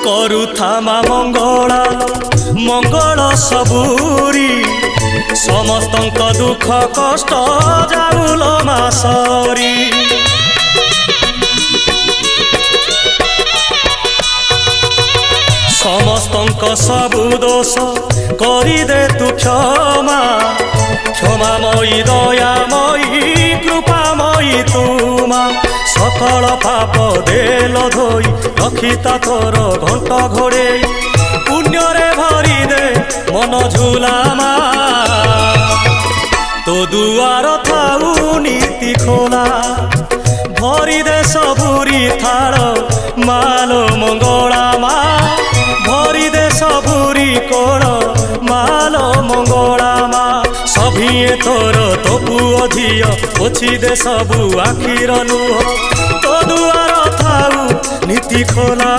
କରୁଥାମା ମଙ୍ଗଳା ମଙ୍ଗଳ ସବୁରି ସମସ୍ତଙ୍କ ଦୁଃଖ କଷ୍ଟ ଯାଉଲ ମା ସରି। ସମସ୍ତଙ୍କ ସବୁ ଦୋଷ କରିଦେ ତୁ କ୍ଷମା କ୍ଷମାମୟୀ ଦୟାମୟୀ କୃପାମୟୀ ତୁମା ସକଳ ପାପ ଦେଲ ଧୋଇ ରଖିତା ତୋର ଘଣ୍ଟ ଘୋଡ଼େଇ ପୁଣ୍ୟରେ ଭରି ଦେ ମନ ଝୁଲାମା ତୋ ଦୁଆର ଥାଉ ନୀତି ଖୋଲା ଭରି ଦେ ସବୁରି ଥାଳ ମାଲୋ ମଙ୍ଗଳା ମା ଭରି ଦେ ସବୁରି କୋଳ ମାଲୋ ମଙ୍ଗଳା ମା ସଭିଏ ତୋର ତୋ ପୁଅ ଝିଅ ପୋଛି ଦେ ସବୁ ଆଖିର ଲୁହ ତୋ ଦୁଆର ଥାଉ ନୀତି ଖୋଲା।